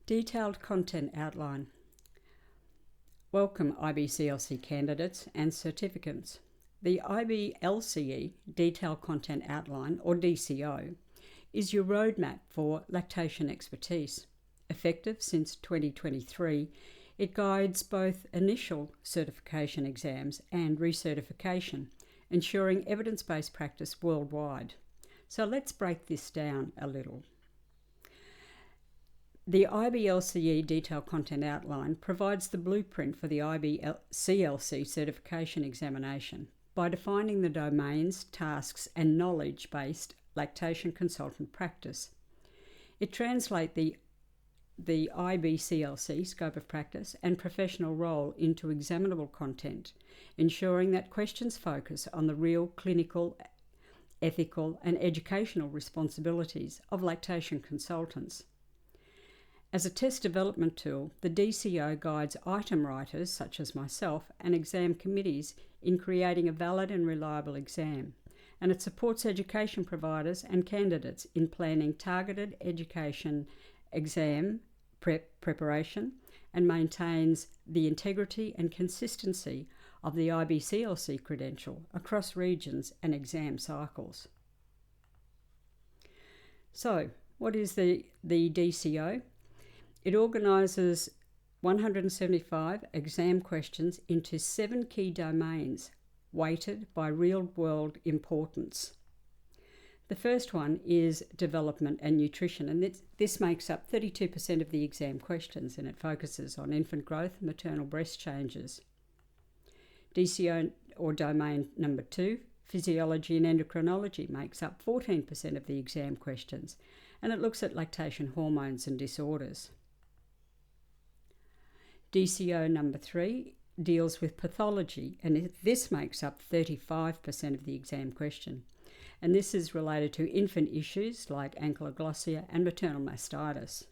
Detailed Content Outline. Welcome IBCLC candidates and certificants. The IBLCE Detailed Content Outline, or DCO, is your roadmap for lactation expertise. Effective since 2023, it guides both initial certification exams and recertification, ensuring evidence-based practice worldwide. So let's break this down a little. The IBLCE Detailed Content Outline provides the blueprint for the IBCLC certification examination by defining the domains, tasks, and knowledge-based lactation consultant practice. It translates the IBCLC scope of practice and professional role into examinable content, ensuring that questions focus on the real clinical, ethical, and educational responsibilities of lactation consultants. As a test development tool, the DCO guides item writers, such as myself, and exam committees in creating a valid and reliable exam, and it supports education providers and candidates in planning targeted education exam preparation and maintains the integrity and consistency of the IBCLC credential across regions and exam cycles. So, what is the DCO? It organises 175 exam questions into 7 key domains, weighted by real-world importance. The first one is development and nutrition, and this makes up 32% of the exam questions, and it focuses on infant growth and maternal breast changes. DCO, or domain number 2, physiology and endocrinology, makes up 14% of the exam questions, and it looks at lactation hormones and disorders. DCO number 3 deals with pathology, and this makes up 35% of the exam question. And this is related to infant issues like ankylosing and maternal mastitis.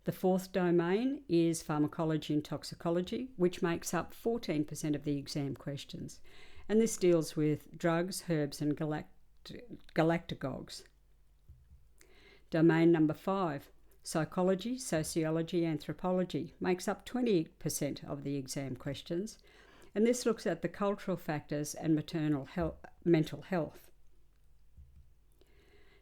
The fourth domain is pharmacology and toxicology, which makes up 14% of the exam questions. And this deals with drugs, herbs, and galactagogues. Domain number 5, psychology, sociology, anthropology, makes up 20% of the exam questions, and this looks at the cultural factors and mental health.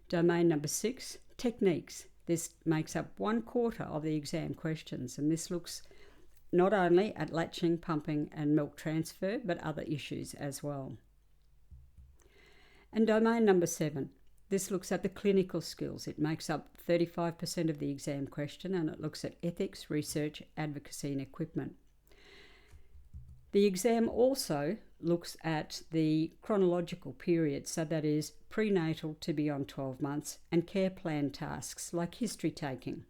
Domain number 6, techniques. This makes up 1/4 of the exam questions, and this looks not only at latching, pumping, and milk transfer, but other issues as well. And domain number 7, this looks at the clinical skills. It makes up 35% of the exam question, and it looks at ethics, research, advocacy, and equipment. The exam also looks at the chronological period, so that is prenatal to beyond 12 months, and care plan tasks like history taking.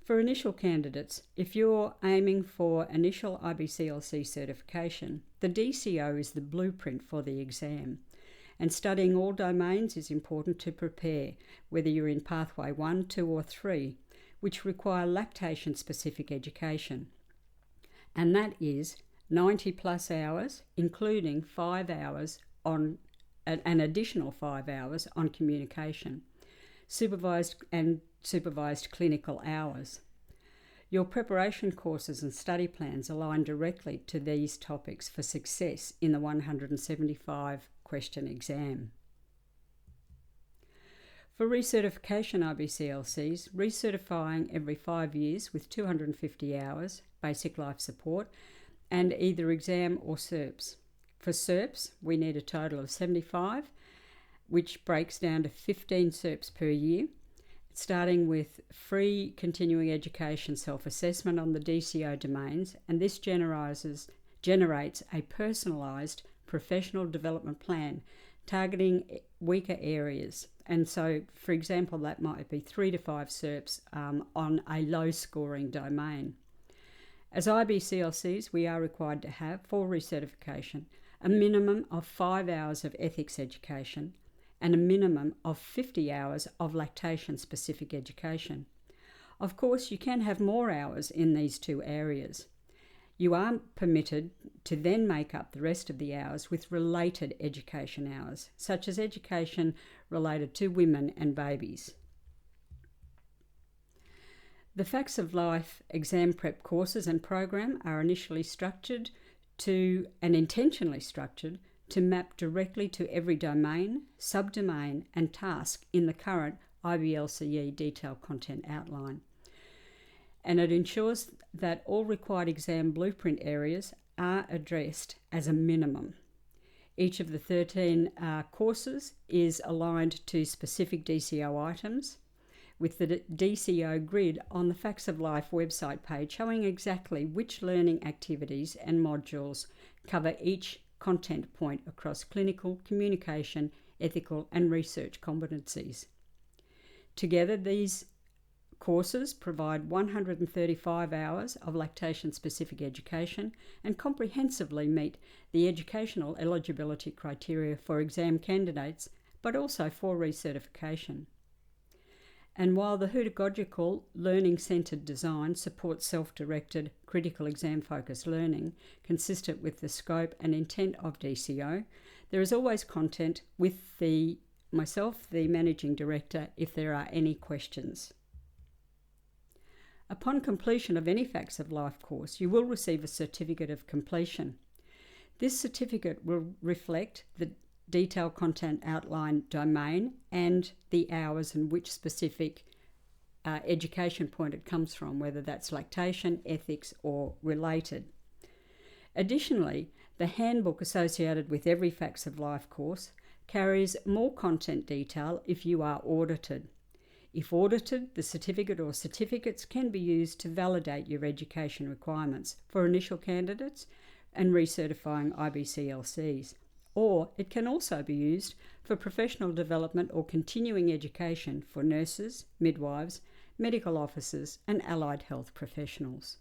For initial candidates, if you're aiming for initial IBCLC certification, the DCO is the blueprint for the exam. And studying all domains is important to prepare, whether you're in Pathway 1, 2 or 3, which require lactation-specific education. And that is 90 plus hours, including 5 hours on an additional 5 hours on communication, supervised clinical hours. Your preparation courses and study plans align directly to these topics for success in the 175 question exam. For recertification IBCLCs, recertifying every 5 years with 250 hours basic life support and either exam or CERPs. For CERPs, we need a total of 75, which breaks down to 15 CERPs per year, starting with free continuing education self-assessment on the DCO domains, and this generates a personalised professional development plan targeting weaker areas. And so, for example, that might be 3 to 5 CERPs on a low-scoring domain. As IBCLCs, we are required to have, for recertification, a minimum of 5 hours of ethics education and a minimum of 50 hours of lactation-specific education. Of course, you can have more hours in these two areas. You are permitted to then make up the rest of the hours with related education hours, such as education related to women and babies. The Facts of Life exam prep courses and program are initially structured and intentionally structured to map directly to every domain, subdomain and task in the current IBLCE detailed content outline. And it ensures that all required exam blueprint areas are addressed as a minimum. Each of the 13 courses is aligned to specific DCO items, with the DCO grid on the Facts of Life website page showing exactly which learning activities and modules cover each content point across clinical, communication, ethical and research competencies. Together, these courses provide 135 hours of lactation-specific education and comprehensively meet the educational eligibility criteria for exam candidates, but also for recertification. And while the pedagogical learning-centred design supports self-directed, critical exam-focused learning consistent with the scope and intent of DCO, there is always content with myself, the Managing Director, if there are any questions. Upon completion of any Facts of Life course, you will receive a certificate of completion. This certificate will reflect the detailed content outline domain and the hours and which specific education point it comes from, whether that's lactation, ethics or related. Additionally, the handbook associated with every Facts of Life course carries more content detail if you are audited. If audited, the certificate or certificates can be used to validate your education requirements for initial candidates and recertifying IBCLCs. Or it can also be used for professional development or continuing education for nurses, midwives, medical officers and allied health professionals.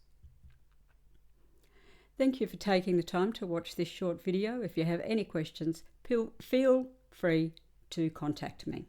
Thank you for taking the time to watch this short video. If you have any questions, feel free to contact me.